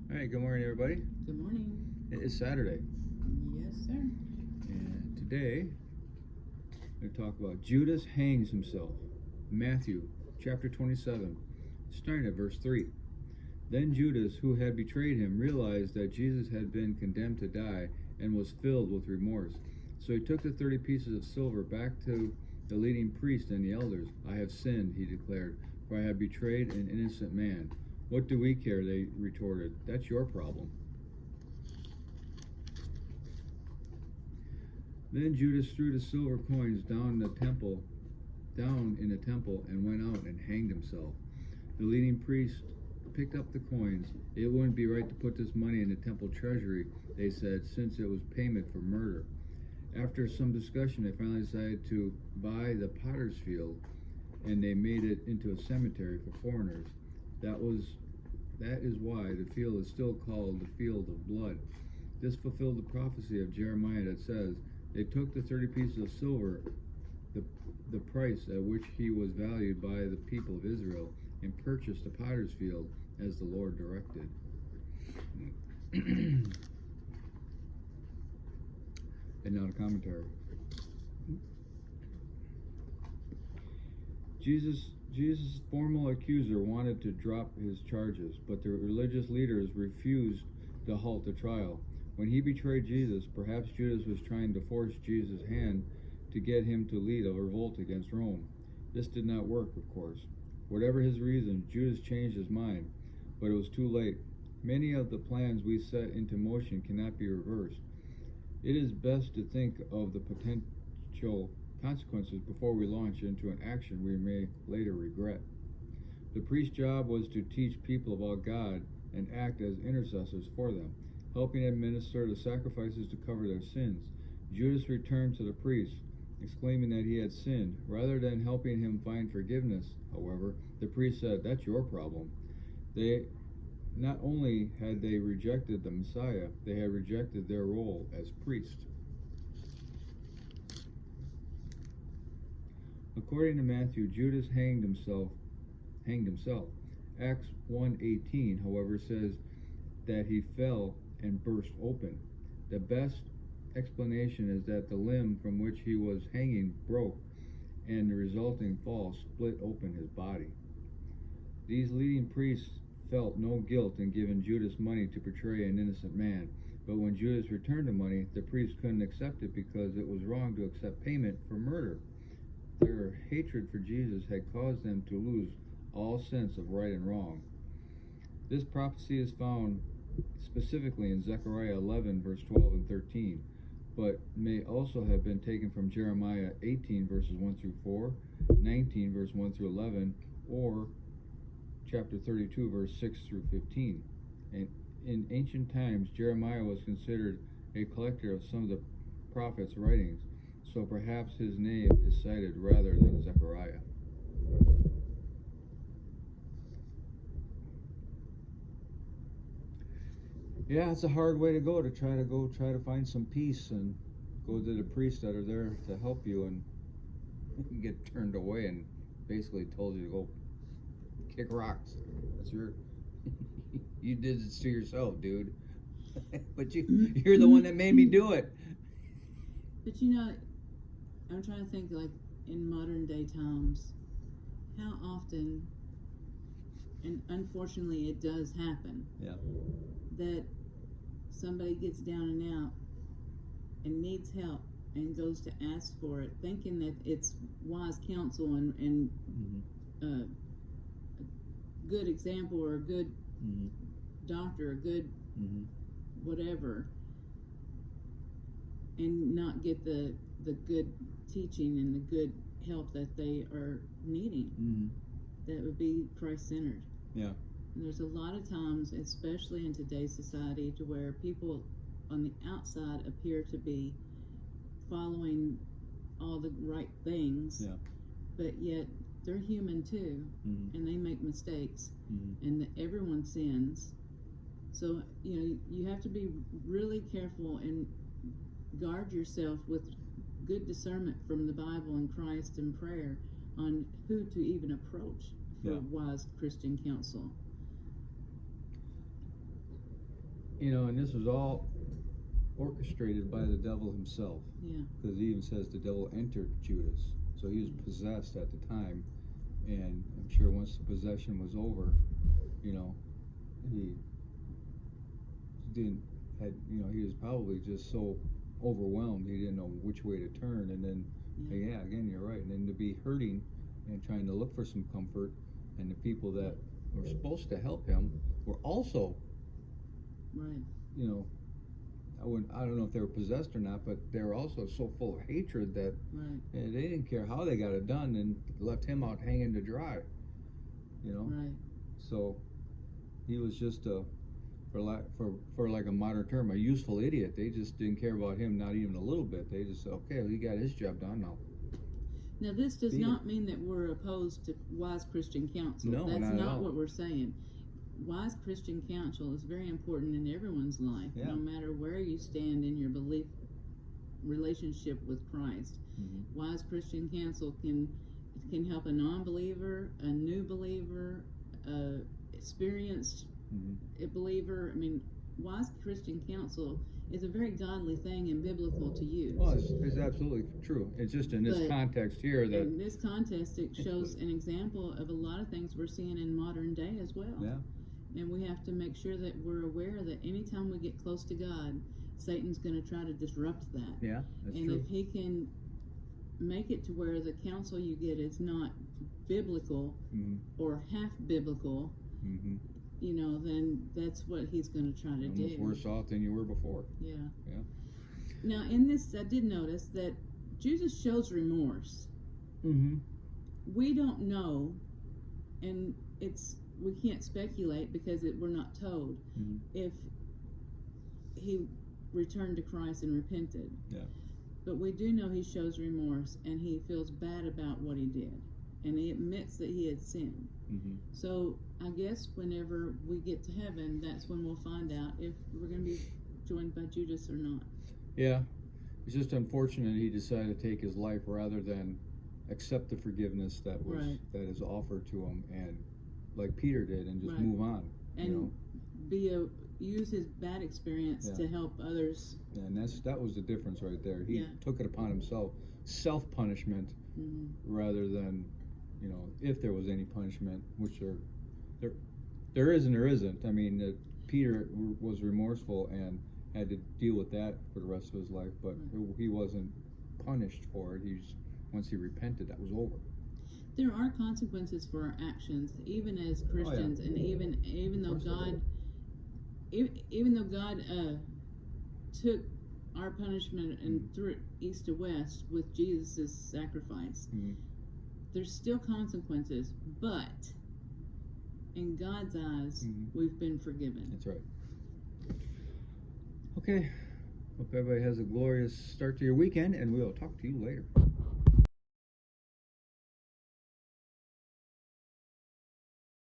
All right, good morning, everybody. Good morning. It is Saturday, Yes, sir. and today we're going to talk about Judas hangs himself. Matthew chapter 27, starting at verse 3. Then Judas, who had betrayed him, realized that Jesus had been condemned to die and was filled with remorse. So he took the 30 pieces of silver back to the leading priest and the elders. I have sinned, he declared, for I have betrayed an innocent man. What do we care? They retorted. That's your problem. Then Judas threw the silver coins down in the temple, and went out and hanged himself. The leading priest picked up the coins. It wouldn't be right to put this money in the temple treasury, they said, since it was payment for murder. After some discussion, they finally decided to buy the potter's field, and they made it into a cemetery for foreigners. That is why the field is still called the field of blood. This fulfilled the prophecy of Jeremiah that says, they took the 30 pieces of silver, the price at which he was valued by the people of Israel, and purchased the potter's field as the Lord directed. And now the commentary. Jesus' formal accuser wanted to drop his charges, but the religious leaders refused to halt the trial. When he betrayed Jesus, perhaps Judas was trying to force Jesus' hand to get him to lead a revolt against Rome. This did not work, of course. Whatever his reason, Judas changed his mind, but it was too late. Many of the plans we set into motion cannot be reversed. It is best to think of the potential consequences before we launch into an action we may later regret. The priest's job was to teach people about God and act as intercessors for them, helping administer the sacrifices to cover their sins. Judas returned to the priest, exclaiming that he had sinned. Rather than helping him find forgiveness, however, the priest said, that's your problem. Not only had they rejected the Messiah, they had rejected their role as priest. According to Matthew, Judas hanged himself. Acts 1:18, however, says that he fell and burst open. The best explanation is that the limb from which he was hanging broke, and the resulting fall split open his body. These leading priests felt no guilt in giving Judas money to betray an innocent man, but when Judas returned the money, the priests couldn't accept it because it was wrong to accept payment for murder. Their hatred for Jesus had caused them to lose all sense of right and wrong. This prophecy is found specifically in Zechariah 11, verse 12 and 13, but may also have been taken from Jeremiah 18, verses 1 through 4, 19, verse 1 through 11, or chapter 32, verse 6 through 15. And in ancient times, Jeremiah was considered a collector of some of the prophets' writings, so perhaps his name is cited rather than Zechariah. Yeah, it's a hard way to go to try to find some peace and go to the priests that are there to help you, and you get turned away and basically told you to go kick rocks. That's your you did this to yourself, dude. But you're the one that made me do it. But I'm trying to think, like, in modern day times, how often, and unfortunately it does happen, that somebody gets down and out and needs help and goes to ask for it, thinking that it's wise counsel and a good example, or a good doctor, a good whatever, and not get the good teaching and the good help that they are needing. That would be Christ-centered. Yeah. And there's a lot of times, especially in today's society, to where people on the outside appear to be following all the right things, but yet they're human too, and they make mistakes, and everyone sins. So you have to be really careful and guard yourself with good discernment from the Bible and Christ and prayer on who to even. even approach for wise Christian counsel. And this was all orchestrated by the devil himself. Yeah. Because he even says the devil entered Judas. So he was possessed at the time. And I'm sure once the possession was over, he didn't, he was probably just so overwhelmed he didn't know which way to turn. And then, again, you're right. And then to be hurting and trying to look for some comfort, and the people that were supposed to help him were also, right. I don't know if they were possessed or not, but they were also so full of hatred that they didn't care how they got it done and left him out hanging to dry. Right. So he was just for like a modern term, a useful idiot. They just didn't care about him, not even a little bit. They just said, okay, well, he got his job done now. Now, this does not mean that we're opposed to wise Christian counsel. No, that's not at all. What we're saying. Wise Christian counsel is very important in everyone's life, no matter where you stand in your belief relationship with Christ. Mm-hmm. Wise Christian counsel can help a non-believer, a new believer, experienced believer. I mean, wise Christian counsel is a very godly thing and biblical to use. Well, it's absolutely true. It's just in this context here that... In this context, it shows an example of a lot of things we're seeing in modern day as well. Yeah. And we have to make sure that we're aware that anytime we get close to God, Satan's going to try to disrupt that. Yeah, that's and true. If he can make it to where the counsel you get is not biblical or half biblical, then that's what he's going to try to do. Almost worse off than you were before. Yeah. Yeah. Now, in this, I did notice that Jesus shows remorse. Mm-hmm. We don't know, and we can't speculate because we're not told if he returned to Christ and repented. Yeah. But we do know he shows remorse and he feels bad about what he did, and he admits that he had sinned. Mm-hmm. So I guess whenever we get to heaven, that's when we'll find out if we're going to be joined by Judas or not. Yeah, it's just unfortunate he decided to take his life rather than accept the forgiveness that is offered to him, and like Peter did, and just move on. And use his bad experience to help others. Yeah, and that was the difference right there. He took it upon himself, self-punishment, rather than, if there was any punishment, which there is and there isn't. I mean, Peter was remorseful and had to deal with that for the rest of his life, but he wasn't punished for it. Once he repented, that was over. There are consequences for our actions, even as Christians, and even though God, even though God took our punishment and threw it east to west with Jesus' sacrifice, there's still consequences. But in God's eyes, we've been forgiven. That's right. Okay. Hope everybody has a glorious start to your weekend, and we'll talk to you later.